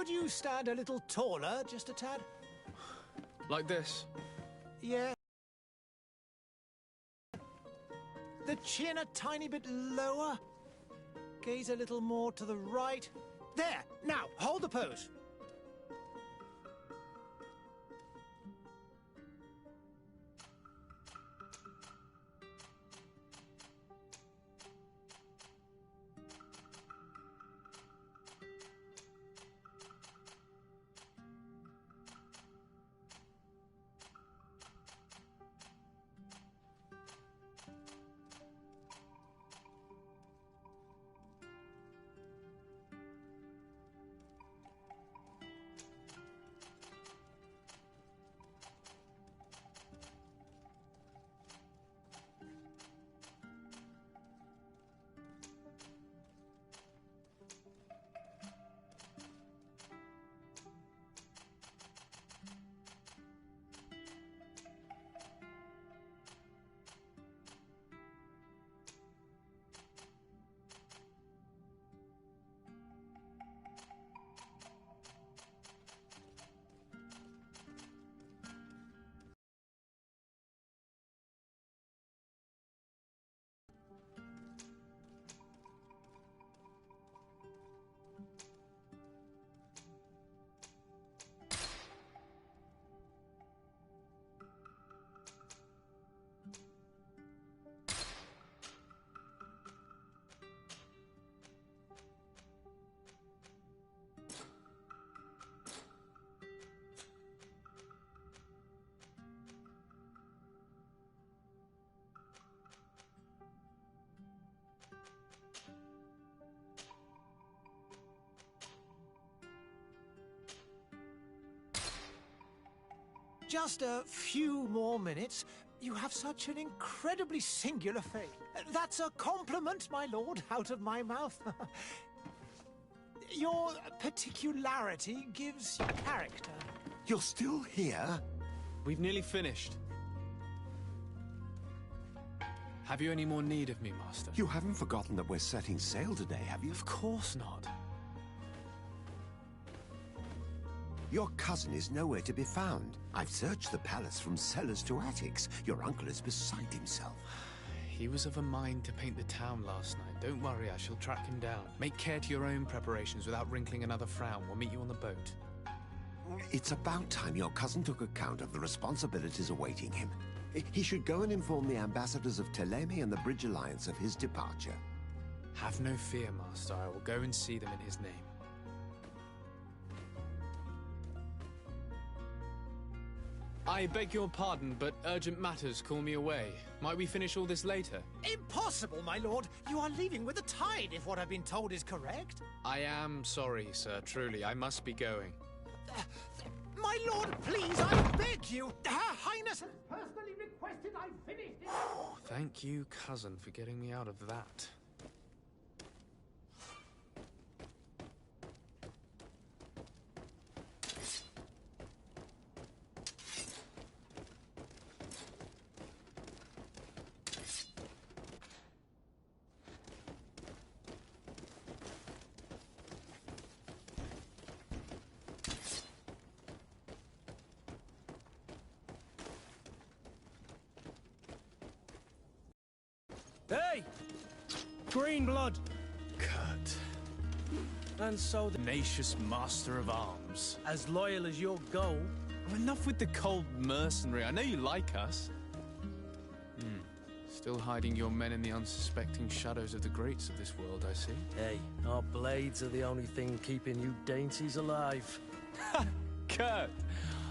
Could you stand a little taller, just a tad? Like this? Yeah. The chin a tiny bit lower. Gaze a little more to the right. There! Now, hold the pose. Just a few more minutes. You have such an incredibly singular face. That's a compliment, my lord, out of my mouth. Your particularity gives you character. You're still here? We've nearly finished. Have you any more need of me, Master? You haven't forgotten that we're setting sail today, have you? Of course not. Your cousin is nowhere to be found. I've searched the palace from cellars to attics. Your uncle is beside himself. He was of a mind to paint the town last night. Don't worry, I shall track him down. Make care to your own preparations without wrinkling another frown. We'll meet you on the boat. It's about time your cousin took account of the responsibilities awaiting him. He should go and inform the ambassadors of Telemi and the Bridge Alliance of his departure. Have no fear, Master. I will go and see them in his name. I beg your pardon, but urgent matters call me away. Might we finish all this later? Impossible, my lord. You are leaving with the tide, if what I've been told is correct. I am sorry, sir. Truly, I must be going. My lord, please, I beg you. Her Highness has personally requested I finish it. Thank you, cousin, for getting me out of that. Hey! Green blood! Kurt. And so the Tenacious master of arms. as loyal as your goal. Oh, enough with the cold mercenary. I know you like us. Still hiding your men in the unsuspecting shadows of the greats of this world, I see. Hey, our blades are the only thing keeping you dainties alive. Kurt,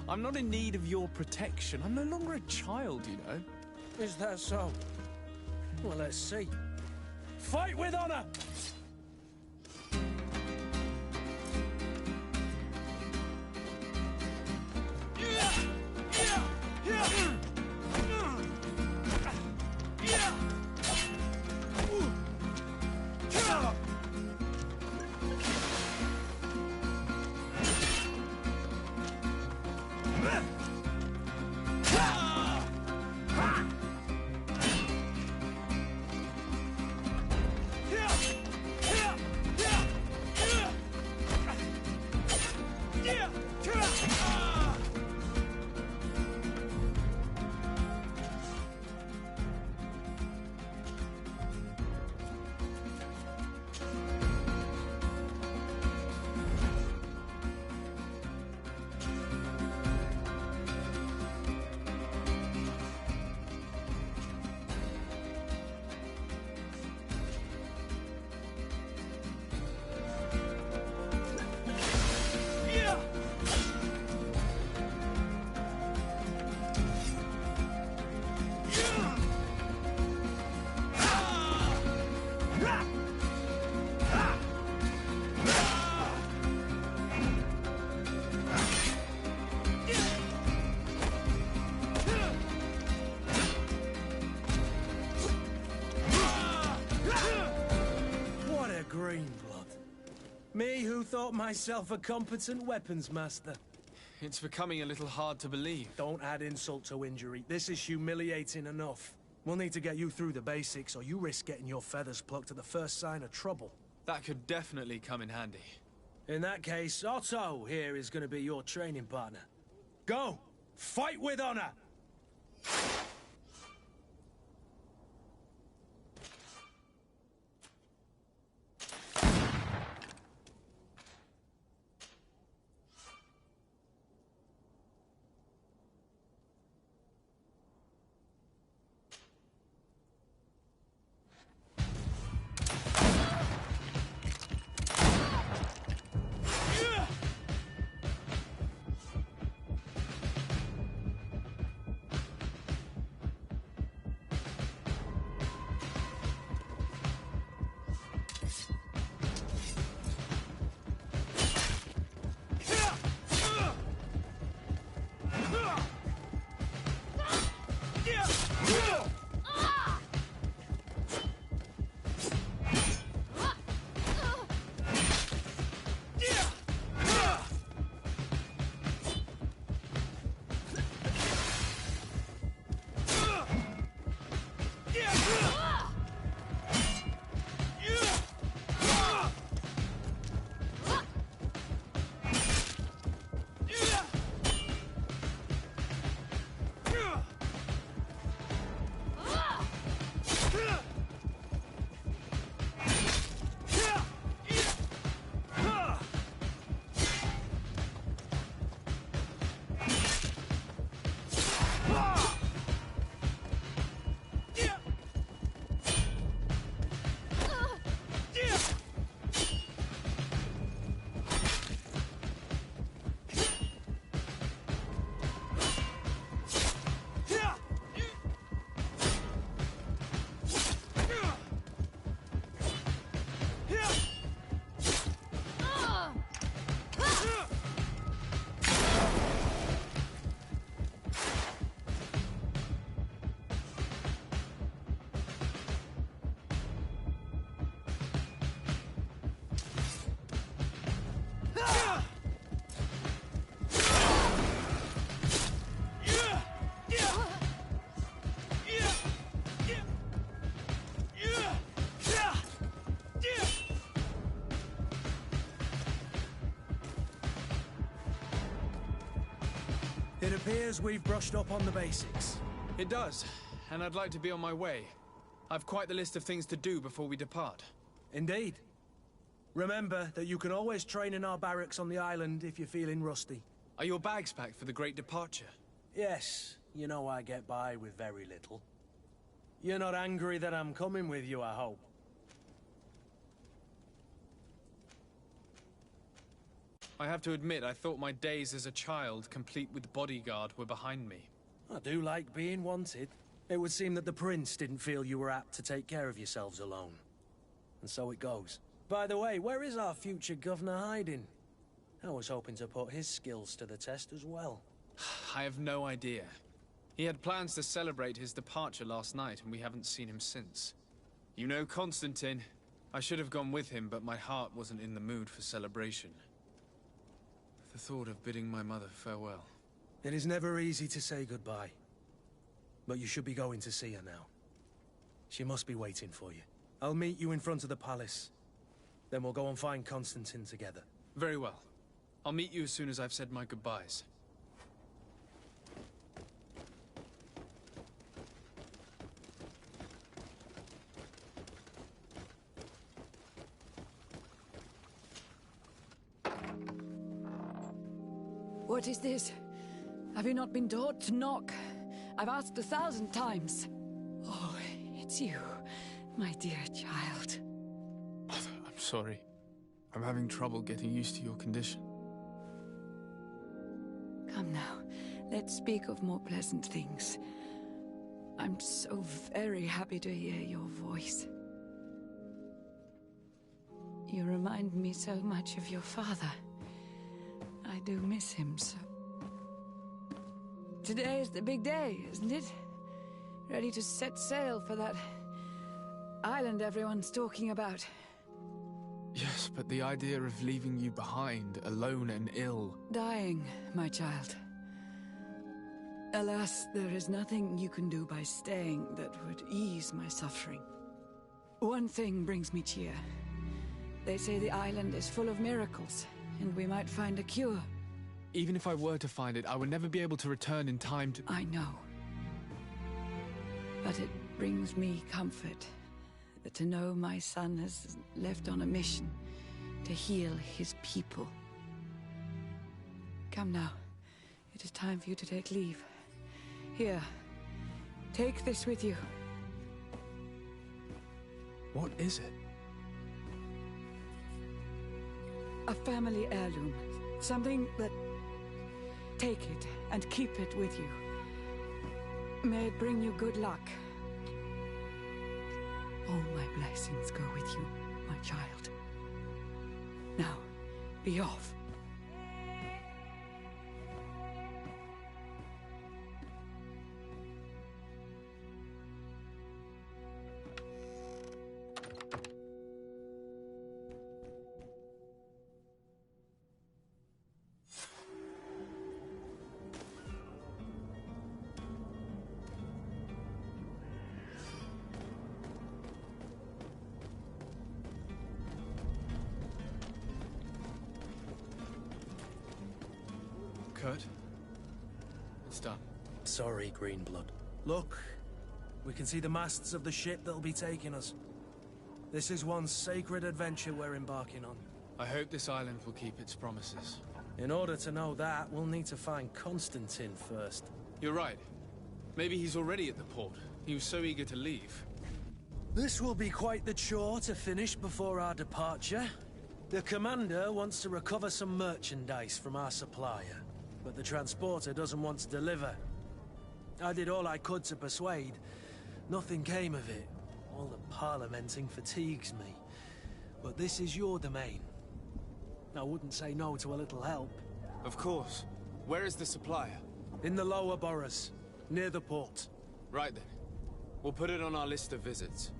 I'm not in need of your protection. I'm no longer a child, you know. Is that so? Well, let's see. Fight with honor! Me who thought myself a competent weapons master. It's becoming a little hard to believe. Don't add insult to injury. This is humiliating enough. We'll need to get you through the basics, or you risk getting your feathers plucked at the first sign of trouble. That could definitely come in handy. In that case, Otto here is going to be your training partner. Go! Fight with honor! It appears we've brushed up on the basics. It does, and I'd like to be on my way. I've quite the list of things to do before we depart. Indeed. Remember that you can always train in our barracks on the island if you're feeling rusty. Are your bags packed for the great departure? Yes, you know I get by with very little. You're not angry that I'm coming with you, I hope. I have to admit, I thought my days as a child, complete with bodyguard, were behind me. I do like being wanted. It would seem that the prince didn't feel you were apt to take care of yourselves alone. And so it goes. By the way, where is our future governor hiding? I was hoping to put his skills to the test as well. I have no idea. He had plans to celebrate his departure last night, and we haven't seen him since. You know Constantine. I should have gone with him, but my heart wasn't in the mood for celebration. The thought of bidding my mother farewell. It is never easy to say goodbye. But you should be going to see her now. She must be waiting for you. I'll meet you in front of the palace. Then we'll go and find Constantine together. Very well. I'll meet you as soon as I've said my goodbyes. What is this? Have you not been taught to knock? I've asked 1,000 times. Oh, it's you, my dear child. I'm sorry. I'm having trouble getting used to your condition. Come now, let's speak of more pleasant things. I'm so very happy to hear your voice. You remind me so much of your father. I do miss him so. Today is the big day, isn't it? Ready to set sail for that island everyone's talking about. Yes, but the idea of leaving you behind, alone and ill... Dying, my child. Alas, there is nothing you can do by staying that would ease my suffering. One thing brings me cheer. They say the island is full of miracles, and we might find a cure. Even if I were to find it, I would never be able to return in time to... I know. But it brings me comfort to know my son has left on a mission to heal his people. Come now. It is time for you to take leave. Here, take this with you. What is it? A family heirloom. Something that... Take it and keep it with you. May it bring you good luck. All my blessings go with you, my child. Now, be off. Kurt? It's done. Sorry, Greenblood. Look, we can see the masts of the ship that'll be taking us. This is one sacred adventure we're embarking on. I hope this island will keep its promises. In order to know that, we'll need to find Constantine first. You're right. Maybe he's already at the port. He was so eager to leave. This will be quite the chore to finish before our departure. The commander wants to recover some merchandise from our supplier, but the transporter doesn't want to deliver. I did all I could to persuade. Nothing came of it. All the parliamenting fatigues me. But this is your domain. I wouldn't say no to a little help. Of course. Where is the supplier? In the lower boroughs, near the port. Right then. We'll put it on our list of visits.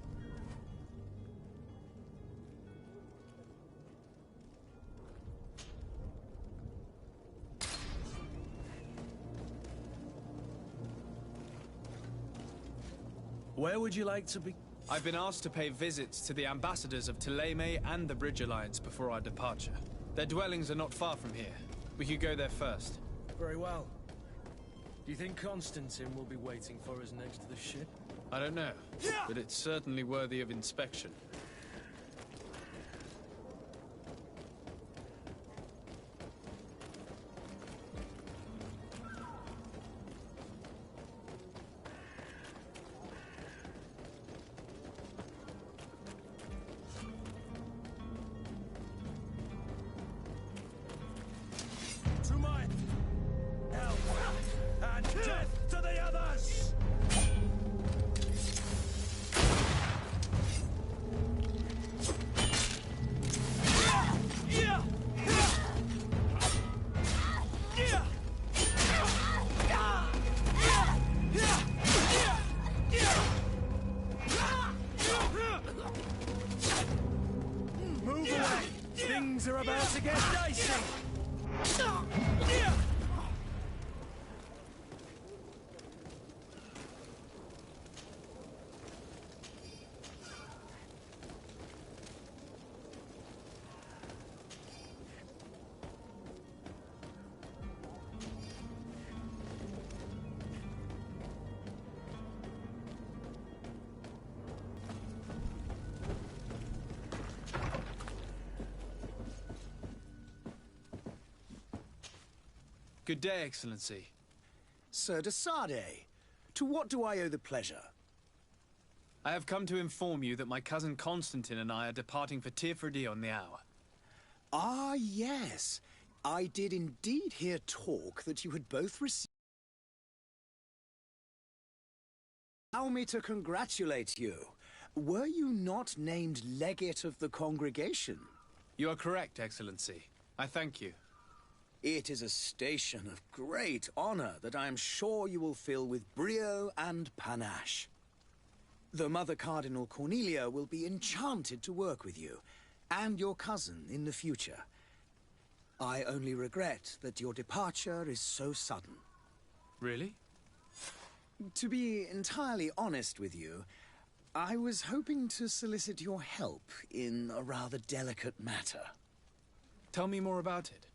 Where would you like to be? I've been asked to pay visits to the ambassadors of Thélème and the Bridge Alliance before our departure. Their dwellings are not far from here. We could go there first. Very well. Do you think Constantine will be waiting for us next to the ship? I don't know, but it's certainly worthy of inspection. To my help and death to the others! Move away! Things are about to get dicey! Good day, Excellency. Sir de Sade, to what do I owe the pleasure? I have come to inform you that my cousin Constantine and I are departing for Tirfredi on the hour. Ah, yes. I did indeed hear talk that you had both received... Allow me to congratulate you. Were you not named legate of the congregation? You are correct, Excellency. I thank you. It is a station of great honor that I am sure you will fill with brio and panache. The Mother Cardinal Cornelia will be enchanted to work with you, and your cousin in the future. I only regret that your departure is so sudden. Really? To be entirely honest with you, I was hoping to solicit your help in a rather delicate matter. Tell me more about it,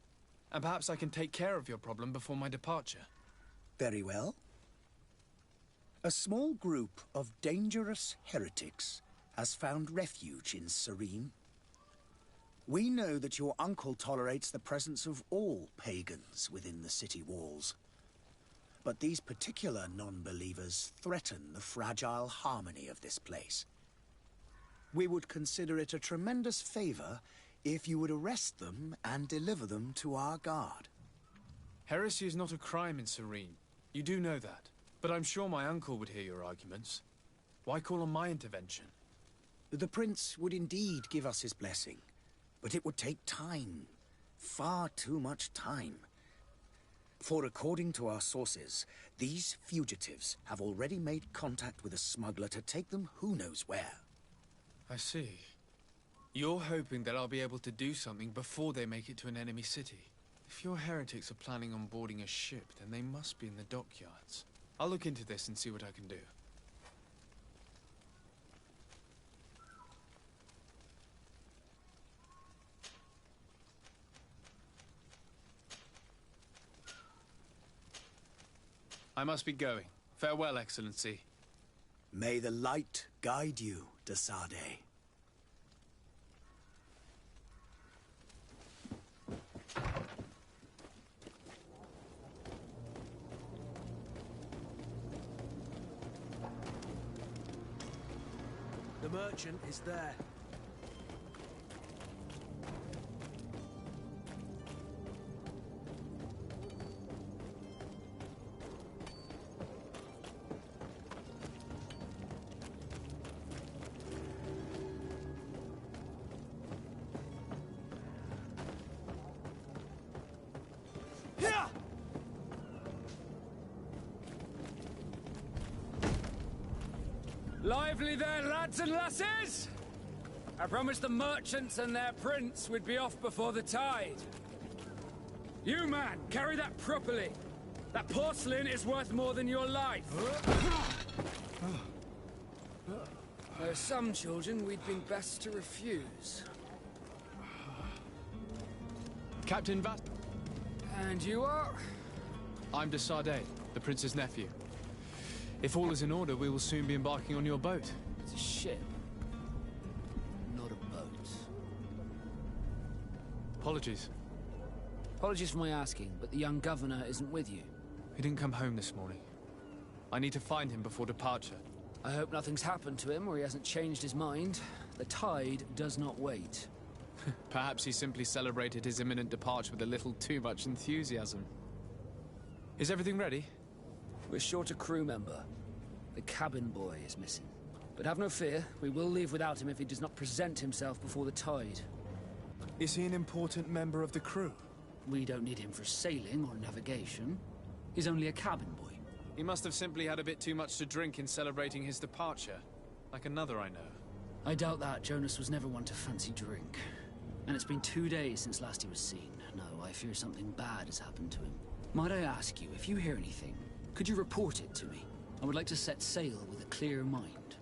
and perhaps I can take care of your problem before my departure. Very well. A small group of dangerous heretics has found refuge in Serene. We know that your uncle tolerates the presence of all pagans within the city walls. But these particular non-believers threaten the fragile harmony of this place. We would consider it a tremendous favor if you would arrest them and deliver them to our guard. Heresy is not a crime in Serene. You do know that. But I'm sure my uncle would hear your arguments. Why call on my intervention? The prince would indeed give us his blessing, but it would take time. Far too much time. For according to our sources, these fugitives have already made contact with a smuggler to take them who knows where. I see. You're hoping that I'll be able to do something before they make it to an enemy city. If your heretics are planning on boarding a ship, then they must be in the dockyards. I'll look into this and see what I can do. I must be going. Farewell, Excellency. May the light guide you, de Sade. The merchant is there. Lively there, lads and lasses! I promised the merchants and their prince we'd be off before the tide. You, man, carry that properly. That porcelain is worth more than your life. There are some children we'd been best to refuse. Captain Vas... And you are? I'm de Sade, the prince's nephew. If all is in order, we will soon be embarking on your boat. It's a ship, not a boat. Apologies. Apologies for my asking, but the young governor isn't with you. He didn't come home this morning. I need to find him before departure. I hope nothing's happened to him or he hasn't changed his mind. The tide does not wait. Perhaps he simply celebrated his imminent departure with a little too much enthusiasm. Is everything ready? We're short a crew member. The cabin boy is missing. But have no fear, we will leave without him if he does not present himself before the tide. Is he an important member of the crew? We don't need him for sailing or navigation. He's only a cabin boy. He must have simply had a bit too much to drink in celebrating his departure. Like another I know. I doubt that. Jonas was never one to fancy drink. And it's been 2 days since last he was seen. No, I fear something bad has happened to him. Might I ask you, if you hear anything, could you report it to me? I would like to set sail with a clear mind.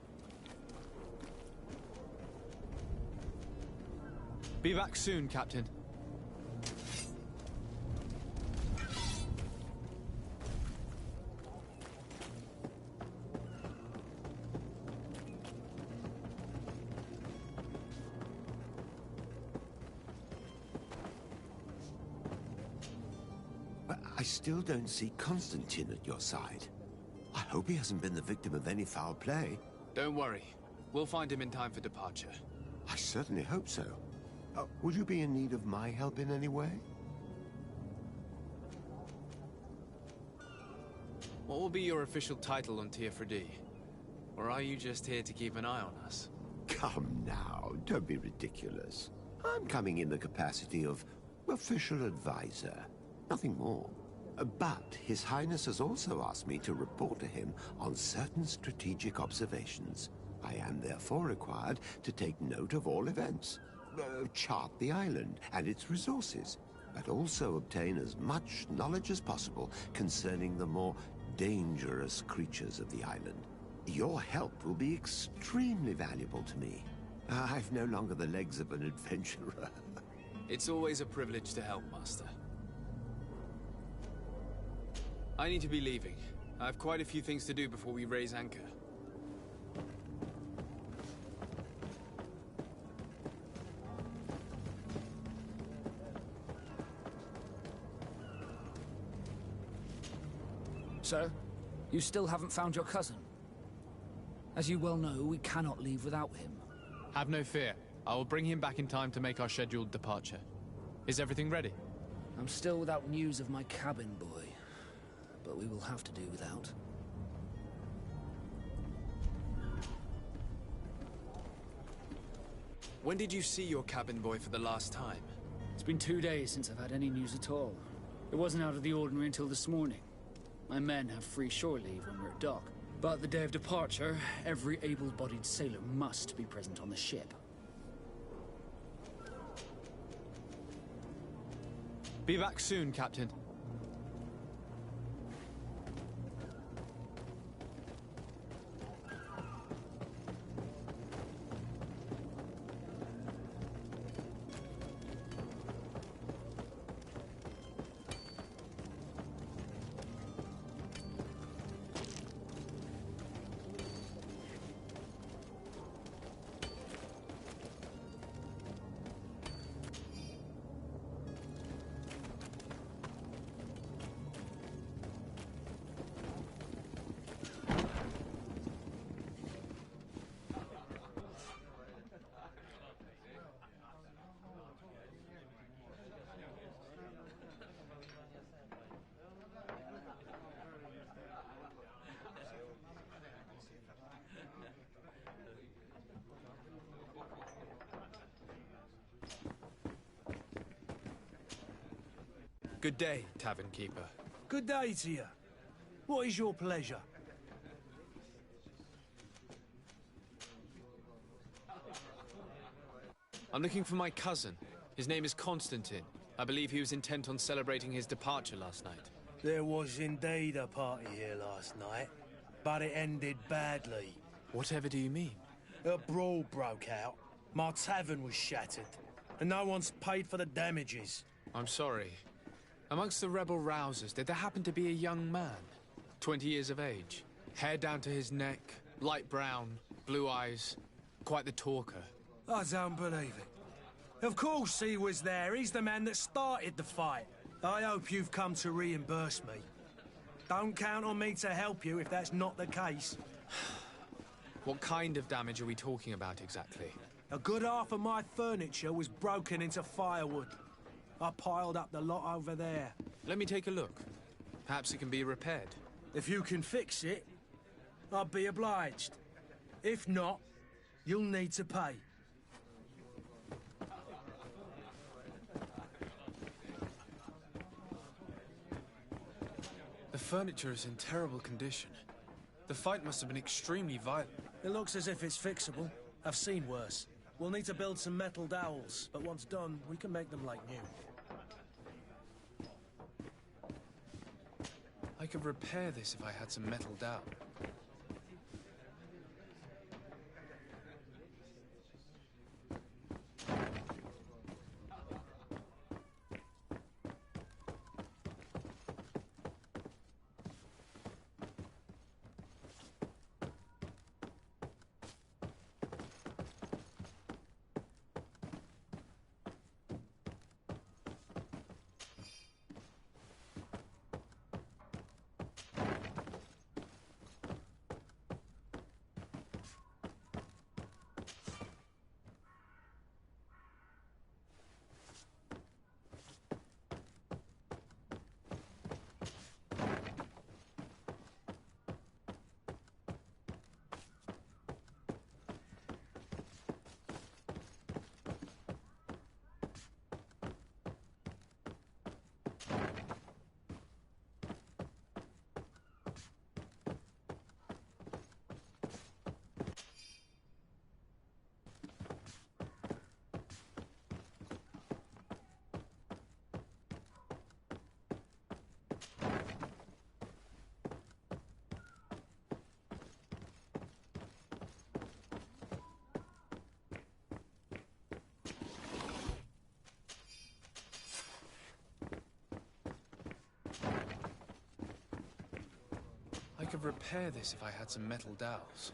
Be back soon, Captain. I still don't see Constantine at your side. I hope he hasn't been the victim of any foul play. Don't worry. We'll find him in time for departure. I certainly hope so. Would you be in need of my help in any way? What will be your official title on Tier Or are you just here to keep an eye on us? Come now, don't be ridiculous. I'm coming in the capacity of official advisor, nothing more. But His Highness has also asked me to report to him on certain strategic observations. I am therefore required to take note of all events. chart the island and its resources, but also obtain as much knowledge as possible concerning the more dangerous creatures of the island. Your help will be extremely valuable to me. I've no longer the legs of an adventurer. It's always a privilege to help, Master. I need to be leaving. I have quite a few things to do before we raise anchor. Sir, you still haven't found your cousin. As you well know, we cannot leave without him. Have no fear. I will bring him back in time to make our scheduled departure. Is everything ready? I'm still without news of my cabin boy, but we will have to do without. When did you see your cabin boy for the last time? It's been 2 days since I've had any news at all. It wasn't out of the ordinary until this morning. My men have free shore leave when we're at dock. But the day of departure, every able-bodied sailor must be present on the ship. Be back soon, Captain. Good day, Tavern Keeper. Good day to you. What is your pleasure? I'm looking for my cousin. His name is Constantine. I believe he was intent on celebrating his departure last night. There was indeed a party here last night, but it ended badly. Whatever do you mean? A brawl broke out. My tavern was shattered, and no one's paid for the damages. I'm sorry. Amongst the rebel rousers, did there happen to be a young man? 20 years of age. Hair down to his neck, light brown, blue eyes. Quite the talker. I don't believe it. Of course he was there. He's the man that started the fight. I hope you've come to reimburse me. Don't count on me to help you if that's not the case. What kind of damage are we talking about exactly? A good half of my furniture was broken into firewood. I piled up the lot over there. Let me take a look. Perhaps it can be repaired. If you can fix it, I'll be obliged. If not, you'll need to pay. The furniture is in terrible condition. The fight must have been extremely violent. It looks as if it's fixable. I've seen worse. We'll need to build some metal dowels, but once done, we can make them like new. I could repair this if I had some metal dowel. could repair this if I had some metal dowels.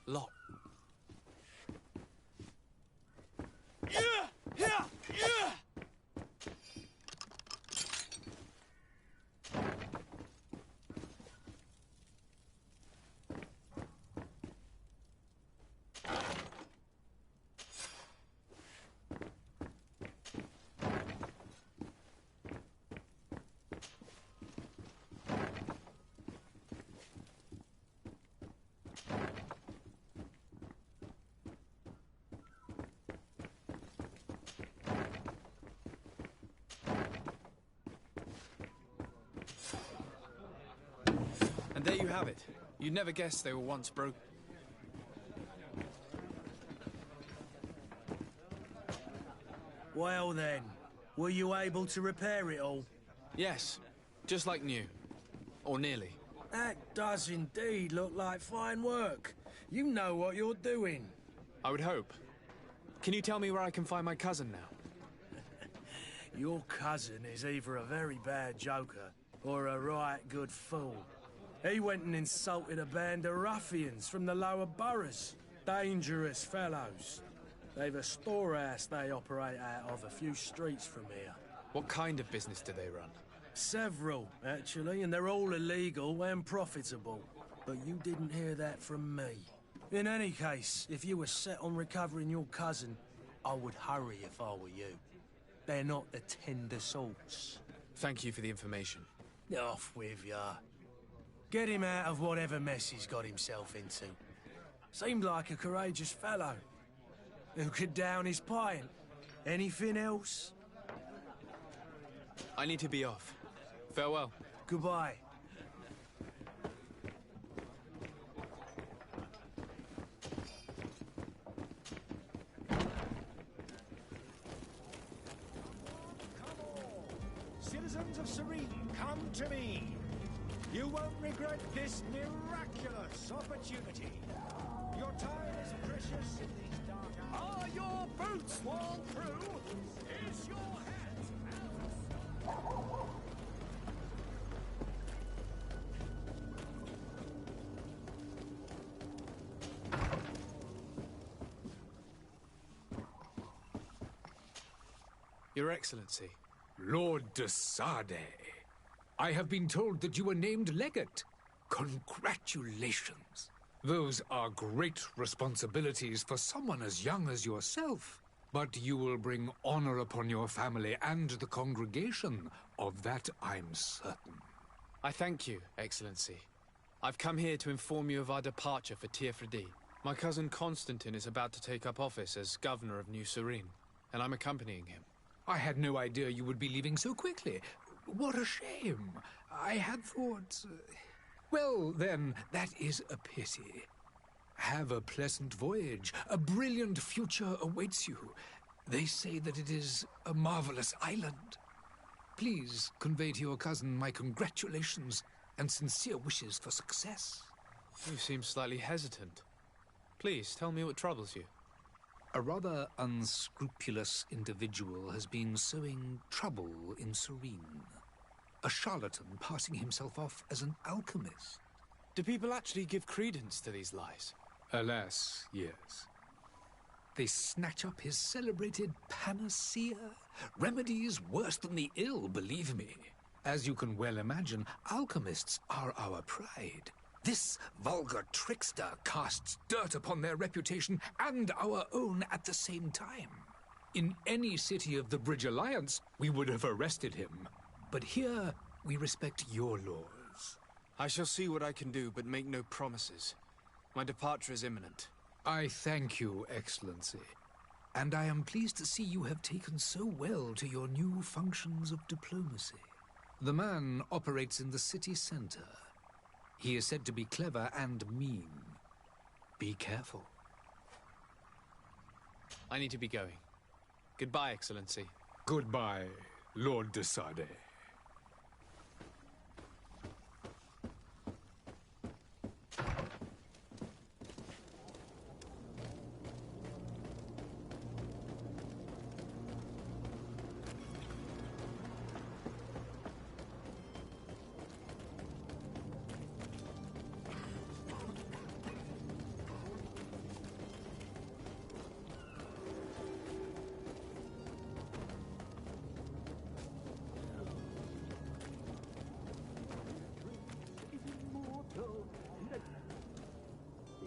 Lock. And there you have it. You'd never guess they were once broken. Well then, were you able to repair it all? Yes, just like new. Or nearly. That does indeed look like fine work. You know what you're doing. I would hope. Can you tell me where I can find my cousin now? Your cousin is either a very bad joker or a right good fool. He went and insulted a band of ruffians from the lower boroughs. Dangerous fellows. They've a storehouse they operate out of a few streets from here. What kind of business do they run? Several, actually, and they're all illegal and profitable. But you didn't hear that from me. In any case, if you were set on recovering your cousin, I would hurry if I were you. They're not the tender sorts. Thank you for the information. Off with ya. Get him out of whatever mess he's got himself into. Seemed like a courageous fellow. Who could down his pint. Anything else? I need to be off. Farewell. Goodbye. Citizens of Serene, come to me. You won't regret this miraculous opportunity. Your time is precious in these dark hours. Are your boots worn through? Is your hat out? Your Excellency. Lord de Sade, I have been told that you were named legate. Congratulations. Those are great responsibilities for someone as young as yourself. But you will bring honor upon your family and the congregation. Of that I'm certain. I thank you, Excellency. I've come here to inform you of our departure for Tirfredi. My cousin Constantine is about to take up office as governor of New Serene, and I'm accompanying him. I had no idea you would be leaving so quickly. What a shame. I had thought... Well, then, that is a pity. Have a pleasant voyage. A brilliant future awaits you. They say that it is a marvelous island. Please convey to your cousin my congratulations and sincere wishes for success. You seem slightly hesitant. Please, tell me what troubles you. A rather unscrupulous individual has been sowing trouble in Serene. A charlatan passing himself off as an alchemist. Do people actually give credence to these lies? Alas, yes. They snatch up his celebrated panacea. Remedies worse than the ill, believe me. As you can well imagine, alchemists are our pride. This vulgar trickster casts dirt upon their reputation and our own at the same time. In any city of the Bridge Alliance, we would have arrested him. But here, we respect your laws. I shall see what I can do, but make no promises. My departure is imminent. I thank you, Excellency. And I am pleased to see you have taken so well to your new functions of diplomacy. The man operates in the city center. He is said to be clever and mean. Be careful. I need to be going. Goodbye, Excellency. Goodbye, Lord de Sade.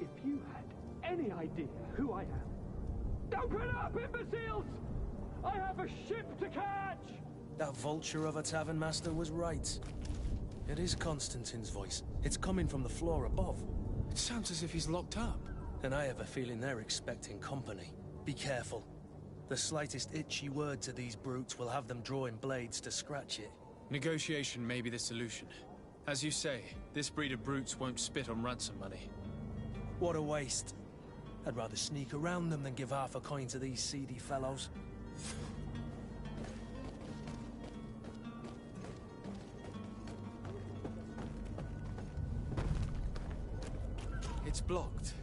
If you had any idea who I am... Open up, imbeciles! I have a ship to catch! That vulture of a tavern master was right. It is Constantine's voice. It's coming from the floor above. It sounds as if he's locked up. And I have a feeling they're expecting company. Be careful. The slightest itchy word to these brutes will have them drawing blades to scratch it. Negotiation may be the solution. As you say, this breed of brutes won't spit on ransom money. What a waste. I'd rather sneak around them than give half a coin to these seedy fellows. It's blocked.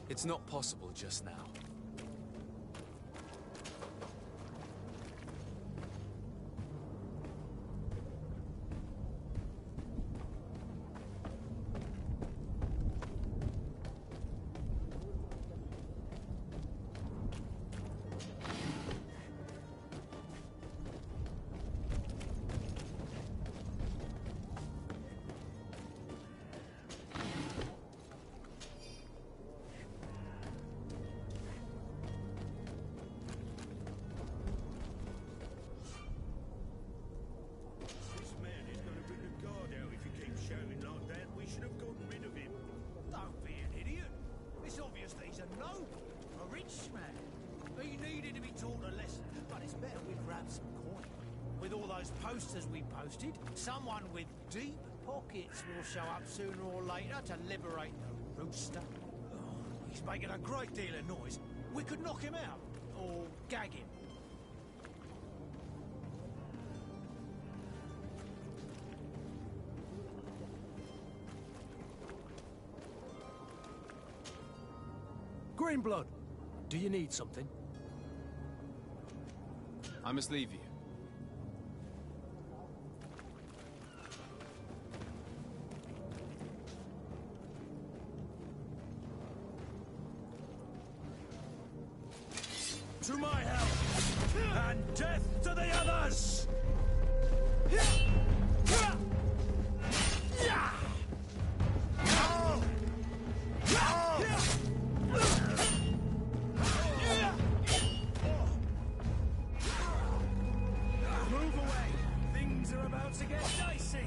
It's not possible just now. Posters we posted, someone with deep pockets will show up sooner or later to liberate the rooster. Oh, he's making a great deal of noise. We could knock him out, or gag him. Greenblood, do you need something? I must leave you. To my help! And death to the others! Move away! Things are about to get dicey!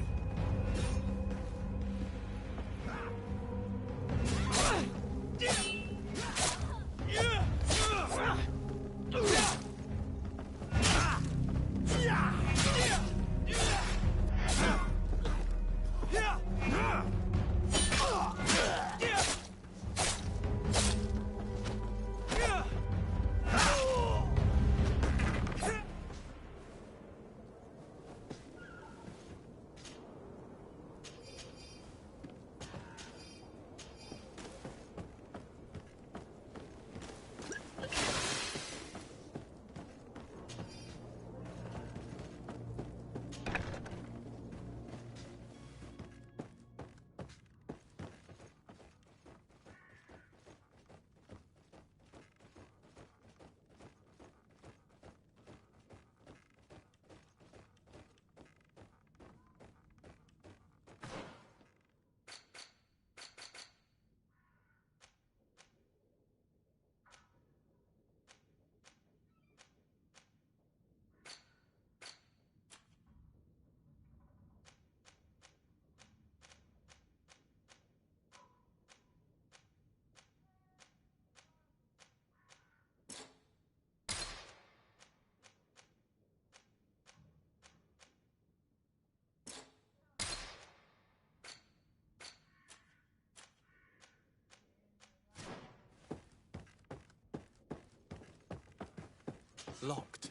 Locked.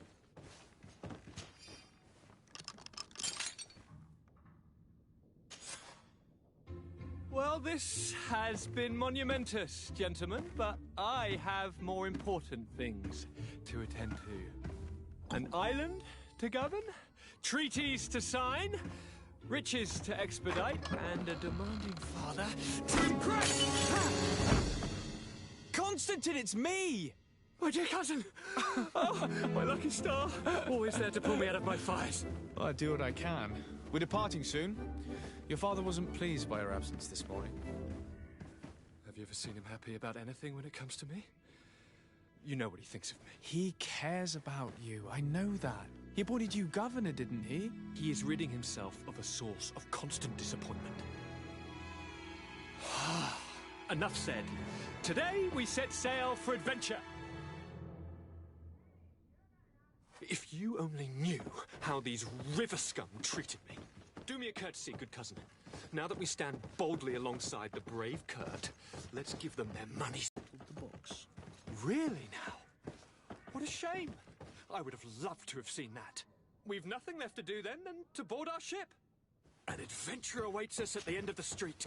Well, this has been monumentous, gentlemen, but I have more important things to attend to. An island to govern, treaties to sign, riches to expedite, and a demanding father to impress! Constantine, it's me! My dear cousin! Oh, my lucky star! Always there to pull me out of my fires. Well, I do what I can. We're departing soon. Your father wasn't pleased by your absence this morning. Have you ever seen him happy about anything when it comes to me? You know what he thinks of me. He cares about you. I know that. He appointed you governor, didn't he? He is ridding himself of a source of constant disappointment. Enough said. Today we set sail for adventure. If you only knew how these river scum treated me. Do me a courtesy, good cousin. Now that we stand boldly alongside the brave Kurt, let's give them their money. The box. Really now? What a shame. I would have loved to have seen that. We've nothing left to do then than to board our ship. An adventure awaits us at the end of the street.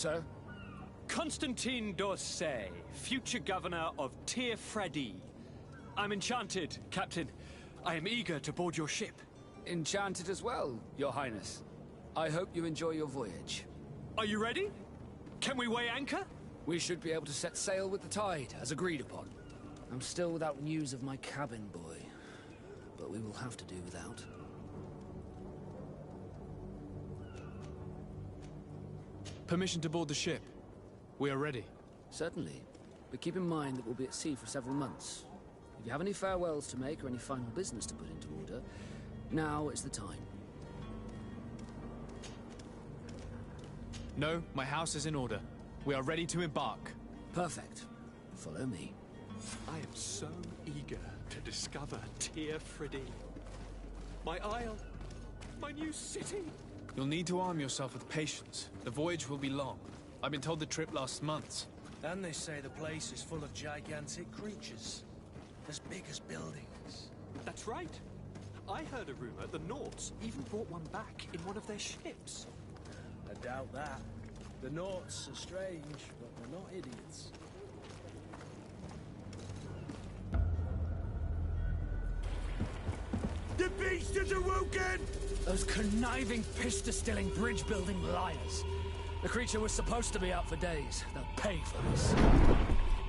Sir? Constantine d'Orsay, future governor of Tir-Fredi. I'm enchanted, Captain. I am eager to board your ship. Enchanted as well, Your Highness. I hope you enjoy your voyage. Are you ready? Can we weigh anchor? We should be able to set sail with the tide, as agreed upon. I'm still without news of my cabin boy, but we will have to do without. Permission to board the ship. We are ready. Certainly, but keep in mind that we'll be at sea for several months. If you have any farewells to make or any final business to put into order, now is the time. No, my house is in order. We are ready to embark. Perfect. Follow me. I am so eager to discover Tir-Fredi. My isle. My new city. You'll need to arm yourself with patience. The voyage will be long. I've been told the trip lasts months. And they say the place is full of gigantic creatures. As big as buildings. That's right. I heard a rumor the Nauts even brought one back in one of their ships. I doubt that. The Nauts are strange, but they're not idiots. The beast is awoken! Those conniving, piss-distilling, bridge-building liars. The creature was supposed to be out for days. They'll pay for this.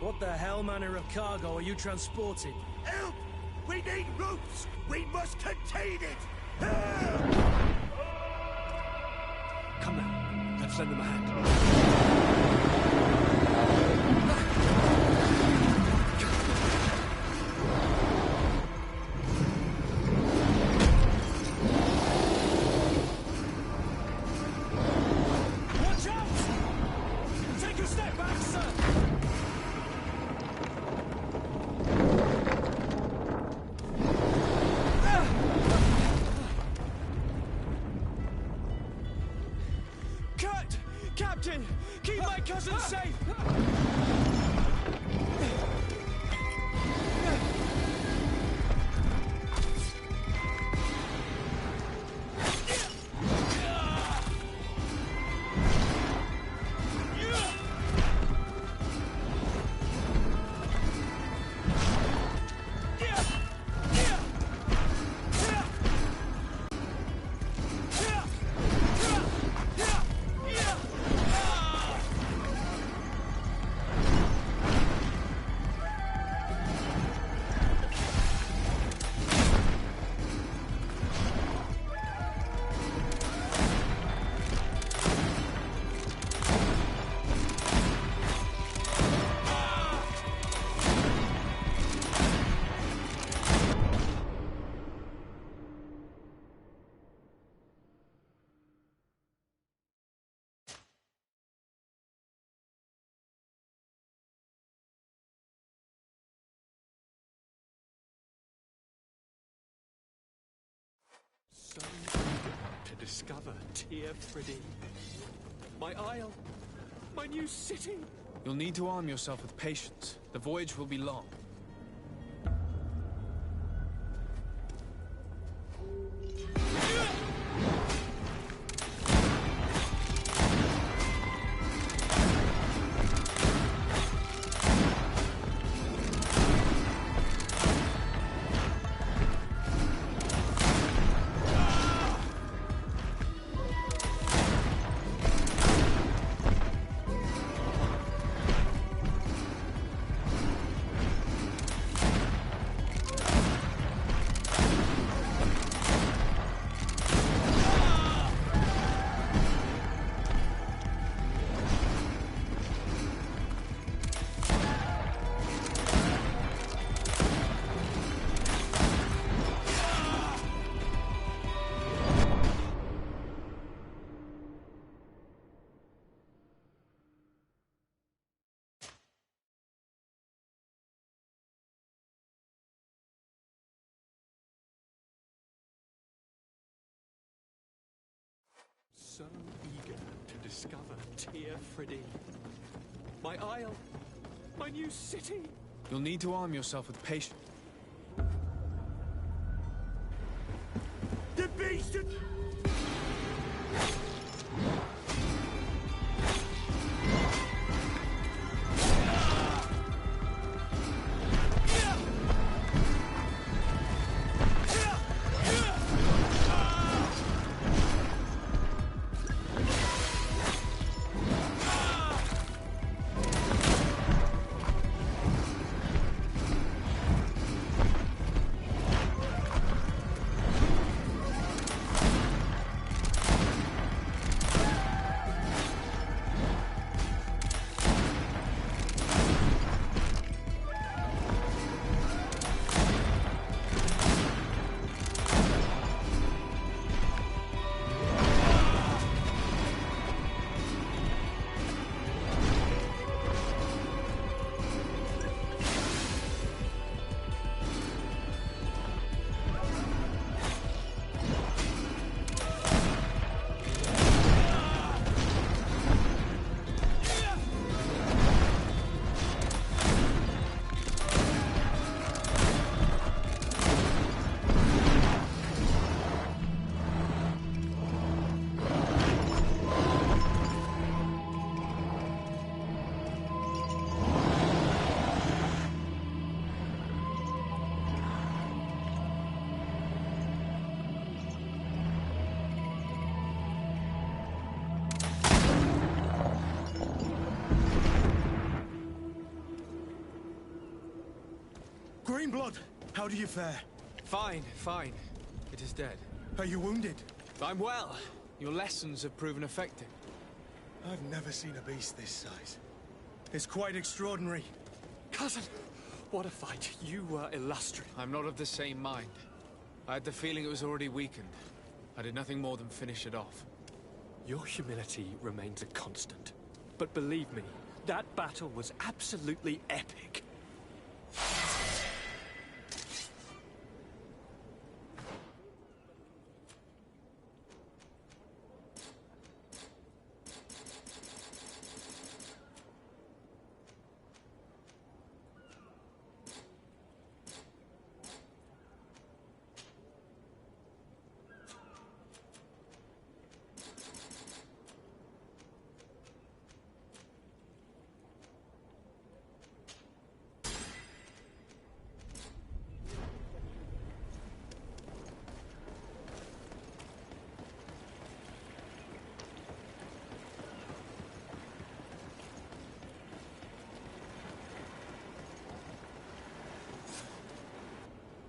What the hell manner of cargo are you transporting? Help! We need ropes! We must contain it! Come now, let's lend them a hand. Watch out! Take a step back, sir! Cut! Captain! Keep my cousin safe! So eager to discover Tyr Fridee. My isle. My new city. You'll need to arm yourself with patience. The voyage will be long. So eager to discover Tyr Fridee. My isle. My new city. You'll need to arm yourself with patience. The beast is... Greenblood, how do you fare? Fine, fine. It is dead. Are you wounded? I'm well. Your lessons have proven effective. I've never seen a beast this size. It's quite extraordinary. Cousin, what a fight. You were illustrious. I'm not of the same mind. I had the feeling it was already weakened. I did nothing more than finish it off. Your humility remains a constant. But believe me, that battle was absolutely epic.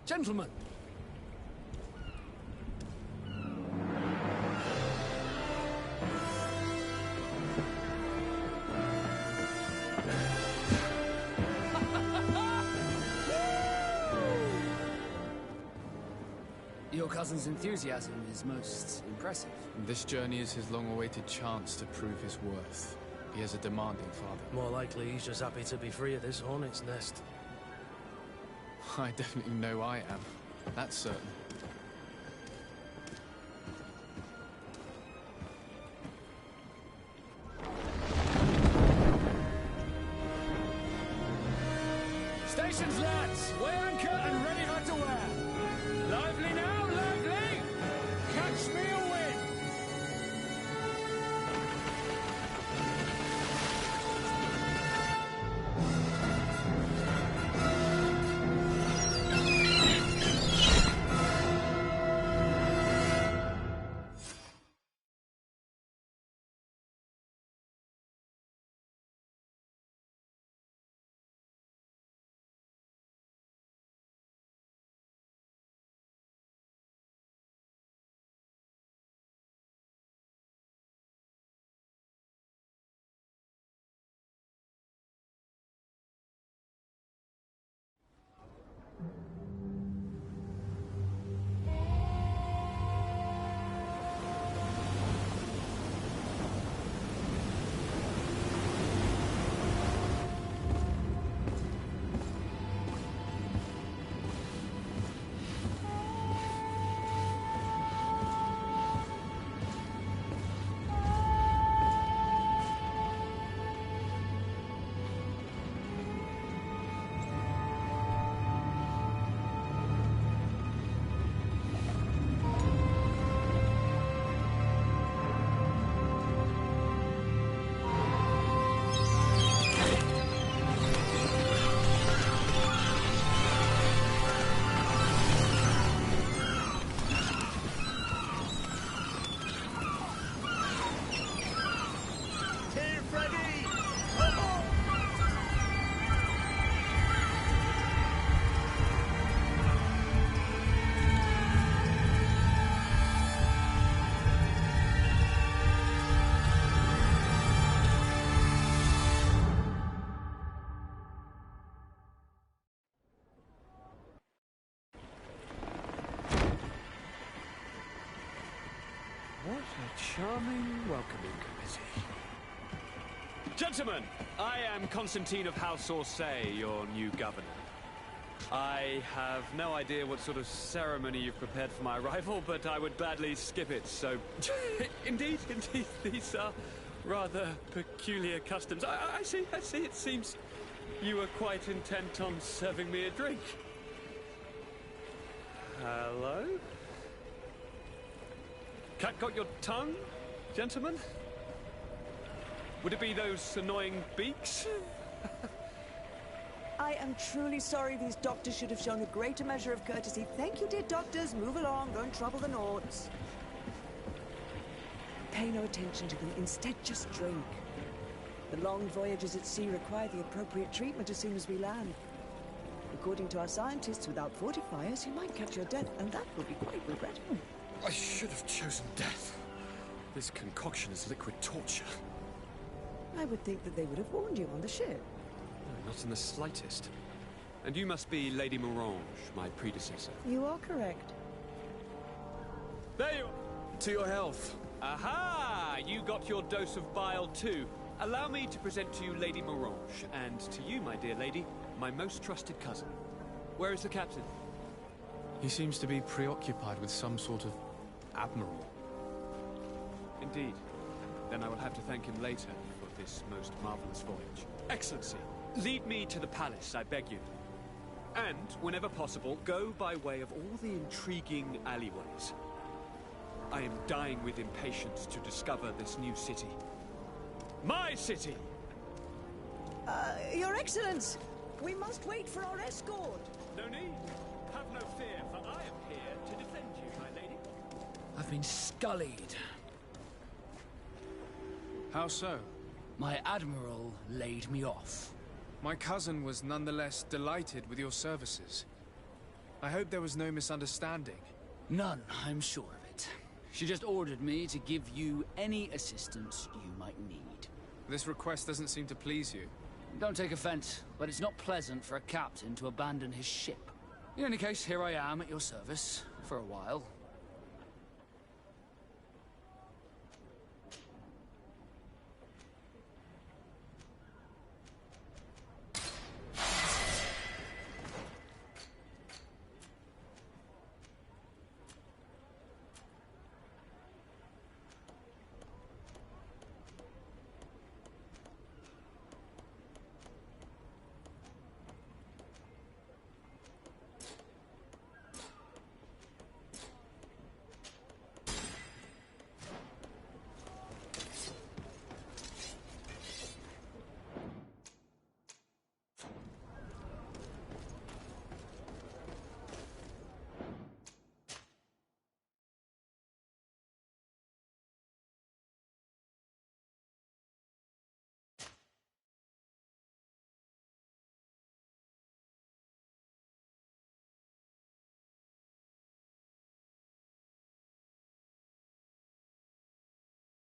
Gentlemen! Your cousin's enthusiasm is most impressive. This journey is his long-awaited chance to prove his worth. He has a demanding father. More likely he's just happy to be free of this hornet's nest. I definitely know I am. That's certain. Stations, lads! Weigh anchor and ready for to wear. Lively now, lively! Catch me a wind! What a charming welcoming committee. Gentlemen, I am Constantine of House Orsay, your new governor. I have no idea what sort of ceremony you've prepared for my arrival, but I would gladly skip it, so... Indeed, these are rather peculiar customs. I see, it seems you were quite intent on serving me a drink. Hello? Cat got your tongue, gentlemen? Would it be those annoying beaks? I am truly sorry. These doctors should have shown a greater measure of courtesy. Thank you, dear doctors. Move along. Don't trouble the Nords. Pay no attention to them. Instead, just drink. The long voyages at sea require the appropriate treatment as soon as we land. According to our scientists, without fortifiers, you might catch your death, and that would be quite regrettable. I should have chosen death. This concoction is liquid torture. I would think that they would have warned you on the ship. No, not in the slightest. And you must be Lady Morange, my predecessor. You are correct. There you are! To your health. Aha! You got your dose of bile too. Allow me to present to you Lady Morange, and to you, my dear lady, my most trusted cousin. Where is the captain? He seems to be preoccupied with some sort of admiral. Indeed. Then I will have to thank him later for this most marvelous voyage. Excellency, lead me to the palace, I beg you. And, whenever possible, go by way of all the intriguing alleyways. I am dying with impatience to discover this new city. My city! Your Excellence! We must wait for our escort! No need. Have no fear, for I am here to defend you, my lady. I've been scullied. How so? My admiral laid me off. My cousin was nonetheless delighted with your services. I hope there was no misunderstanding. None, I'm sure of it. She just ordered me to give you any assistance you might need. This request doesn't seem to please you. Don't take offense, but it's not pleasant for a captain to abandon his ship. In any case, here I am at your service, for a while.